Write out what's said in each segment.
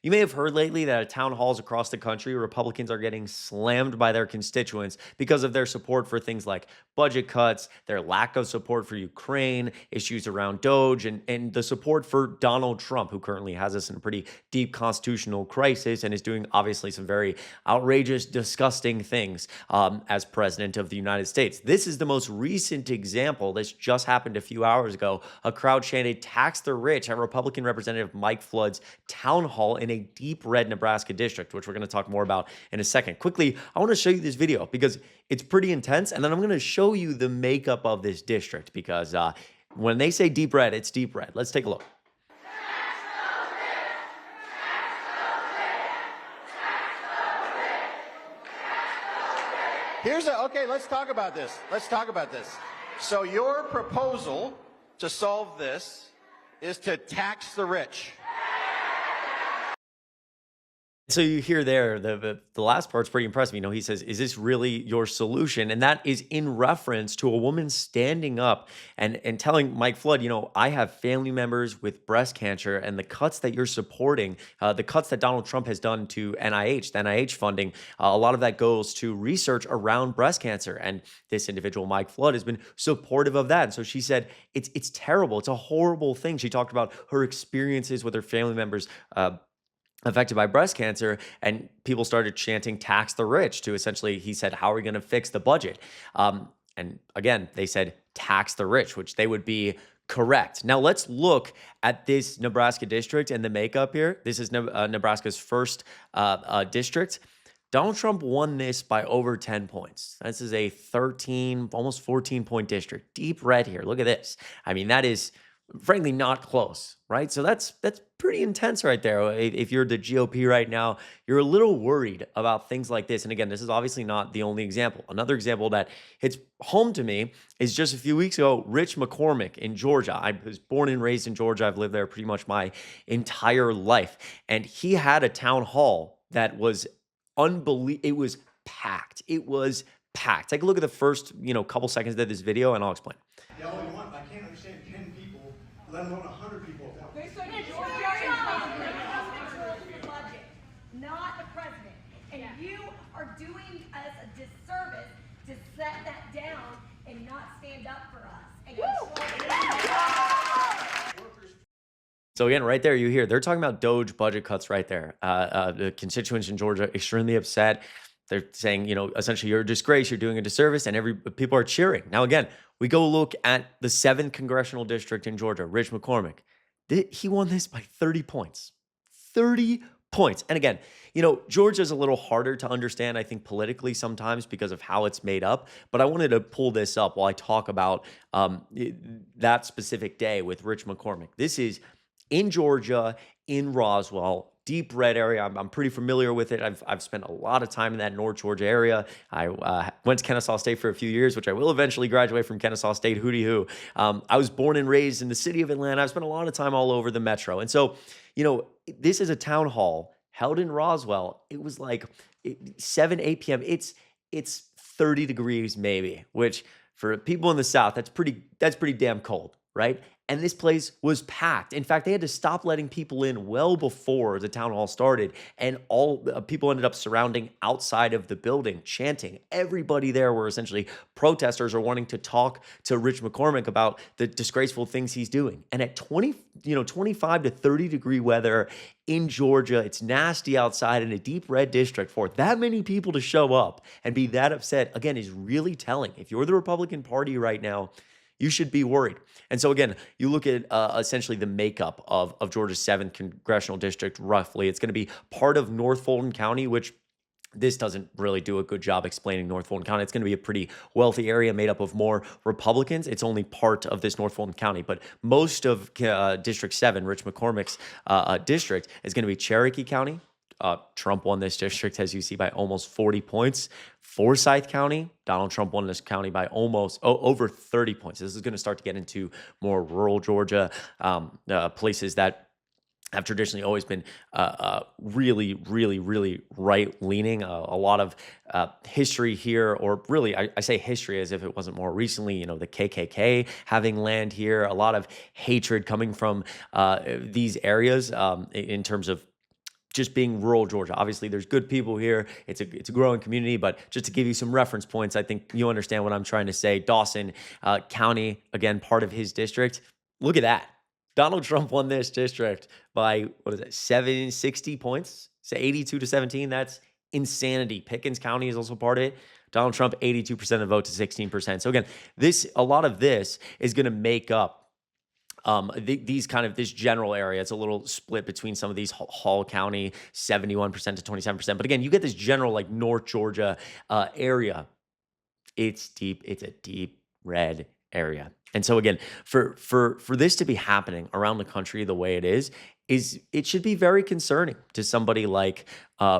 You may have heard lately that at town halls across the country, Republicans are getting slammed by their constituents because of their support for things like budget cuts, their lack of support for Ukraine, issues around Doge, and the support for Donald Trump, who currently has us in a pretty deep constitutional crisis and is doing obviously some very outrageous, disgusting things as president of the United States. This is the most recent example. This just happened a few hours ago. A crowd chanted, "Tax the rich," at Republican Representative Mike Flood's town hall in a deep red Nebraska district, which we're going to talk more about in a second. Quickly, I want to show you this video because it's pretty intense. And then I'm going to show you the makeup of this district because when they say deep red, it's deep red. Let's take a look. Okay, let's talk about this. Let's talk about this. So your proposal to solve this is to tax the rich. So you hear there, the last part's pretty impressive. He says, "Is this really your solution?" And that is in reference to a woman standing up and telling Mike Flood, "I have family members with breast cancer, and the cuts that you're supporting, the cuts that Donald Trump has done to NIH, the NIH funding, a lot of that goes to research around breast cancer." And this individual, Mike Flood, has been supportive of that. And so she said, it's terrible. It's a horrible thing. She talked about her experiences with her family members, affected by breast cancer, and people started chanting "tax the rich" to essentially, he said, "How are we going to fix the budget?" And again, they said "tax the rich," which they would be correct. Now let's look at this Nebraska district and the makeup here. This is Nebraska's first district. Donald Trump won this by over 10 points. This is a 13, almost 14-point district. Deep red here. Look at this. I mean, that is frankly not close, right? So that's pretty intense right there. If you're the GOP right now, you're a little worried about things like this. And again, this is obviously not the only example. Another example that hits home to me is just a few weeks ago, Rich McCormick in Georgia. I was born and raised in Georgia. I've lived there pretty much my entire life. And he had a town hall that was unbelievable. It was packed. It was packed. Take a look at the first, couple seconds of this video and I'll explain. Yeah, all you want, but I can't understand 10 people, let alone 100 people. They said you're the budget, not the president. And you are doing us a disservice to set that down and not stand up for us. And So again, right there, you hear they're talking about Doge budget cuts right there. The constituents in Georgia extremely upset. They're saying, essentially, you're a disgrace, you're doing a disservice, and people are cheering. Now, again, we go look at the 7th congressional district in Georgia, Rich McCormick. He won this by 30 points. 30 points. And again, Georgia's a little harder to understand, I think, politically sometimes because of how it's made up. But I wanted to pull this up while I talk about that specific day with Rich McCormick. This is in Georgia, in Roswell, deep red area. I'm pretty familiar with it. I've spent a lot of time in that North Georgia area. I went to Kennesaw State for a few years, which I will eventually graduate from Kennesaw State, hooty hoo. I was born and raised in the city of Atlanta. I've spent a lot of time all over the metro. And so, this is a town hall held in Roswell. It was like 7, 8 p.m. It's 30 degrees maybe, which for people in the South, that's pretty damn cold, right? And this place was packed. In fact, they had to stop letting people in well before the town hall started. And all people ended up surrounding outside of the building, chanting. Everybody there were essentially protesters or wanting to talk to Rich McCormick about the disgraceful things he's doing. And at 25 to 30 degree weather in Georgia, it's nasty outside in a deep red district, for that many people to show up and be that upset, again, is really telling. If you're the Republican Party right now, you should be worried. And so again, you look at essentially the makeup of Georgia's 7th congressional district, roughly. It's going to be part of North Fulton County, which this doesn't really do a good job explaining North Fulton County. It's going to be a pretty wealthy area made up of more Republicans. It's only part of this North Fulton County, but most of District 7, Rich McCormick's district, is going to be Cherokee County. Trump won this district, as you see, by almost 40 points. Forsyth County, Donald Trump won this county by almost over 30 points. This is going to start to get into more rural Georgia, places that have traditionally always been really, really, really right-leaning. A lot of history here, or really, I say history as if it wasn't more recently, the KKK having land here, a lot of hatred coming from these areas in terms of just being rural Georgia. Obviously, there's good people here. It's a growing community, but just to give you some reference points, I think you understand what I'm trying to say. Dawson County, again, part of his district. Look at that. Donald Trump won this district by, 760 points? So 82 to 17. That's insanity. Pickens County is also part of it. Donald Trump, 82% of the vote to 16%. So again, a lot of this is going to make up this general area. It's a little split between some of these. Hall County, 71% to 27%. But again, you get this general like North Georgia area. It's deep. It's a deep red area. And so again, for this to be happening around the country the way it is it should be very concerning to somebody like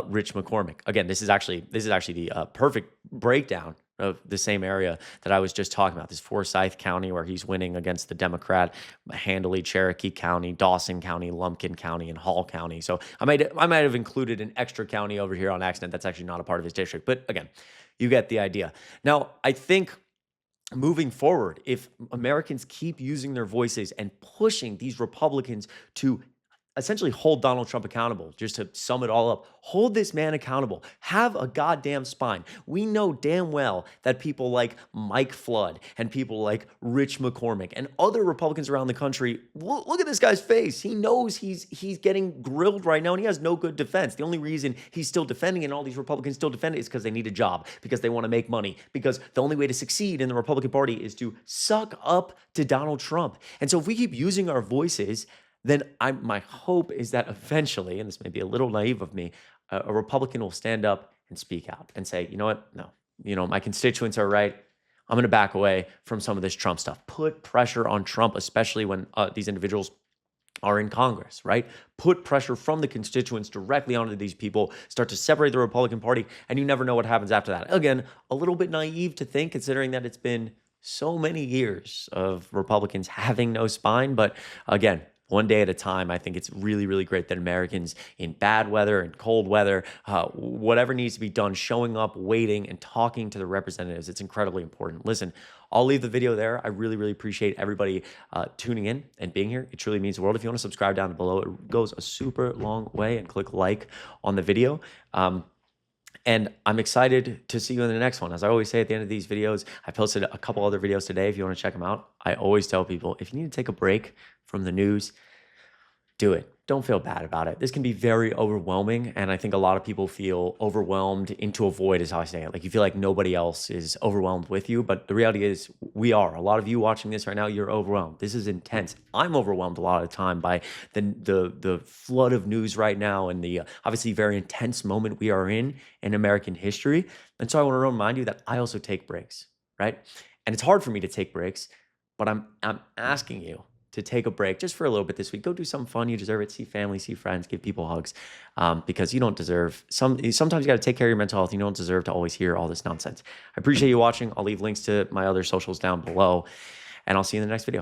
Rich McCormick. Again, this is actually the perfect breakdown of the same area that I was just talking about, this Forsyth County where he's winning against the Democrat handily, Cherokee County, Dawson County, Lumpkin County, and Hall County. So I might have included an extra county over here on accident that's actually not a part of his district. But again, you get the idea. Now, I think moving forward, if Americans keep using their voices and pushing these Republicans to essentially hold Donald Trump accountable, just to sum it all up, hold this man accountable, have a goddamn spine. We know damn well that people like Mike Flood and people like Rich McCormick and other Republicans around the country, look at this guy's face. He knows he's getting grilled right now and he has no good defense. The only reason he's still defending and all these Republicans still defend it is because they need a job, because they want to make money, because the only way to succeed in the Republican Party is to suck up to Donald Trump. And so if we keep using our voices, then my hope is that eventually, and this may be a little naive of me, a Republican will stand up and speak out and say, you know what, no, my constituents are right. I'm going to back away from some of this Trump stuff. Put pressure on Trump, especially when these individuals are in Congress, right? Put pressure from the constituents directly onto these people, start to separate the Republican Party, and you never know what happens after that. Again, a little bit naive to think, considering that it's been so many years of Republicans having no spine, but again, one day at a time. I think it's really, really great that Americans in bad weather and cold weather, whatever needs to be done, showing up, waiting, and talking to the representatives. It's incredibly important. Listen, I'll leave the video there. I really, really appreciate everybody tuning in and being here. It truly means the world. If you want to subscribe down below, it goes a super long way, and click like on the video. And I'm excited to see you in the next one. As I always say at the end of these videos, I posted a couple other videos today if you want to check them out. I always tell people, if you need to take a break from the news, do it. Don't feel bad about it. This can be very overwhelming, and I think a lot of people feel overwhelmed into a void, is how I say it. Like, you feel like nobody else is overwhelmed with you, but the reality is we are. A lot of you watching this right now, you're overwhelmed. This is intense. I'm overwhelmed a lot of the time by the flood of news right now, and the obviously very intense moment we are in American history. And so I want to remind you that I also take breaks, right? And it's hard for me to take breaks, but I'm asking you to take a break just for a little bit this week. Go do something fun. You deserve it. See family, see friends, give people hugs, because you don't deserve sometimes you got to take care of your mental health. You don't deserve to always hear all this nonsense. I appreciate you watching. I'll leave links to my other socials down below, and I'll see you in the next video.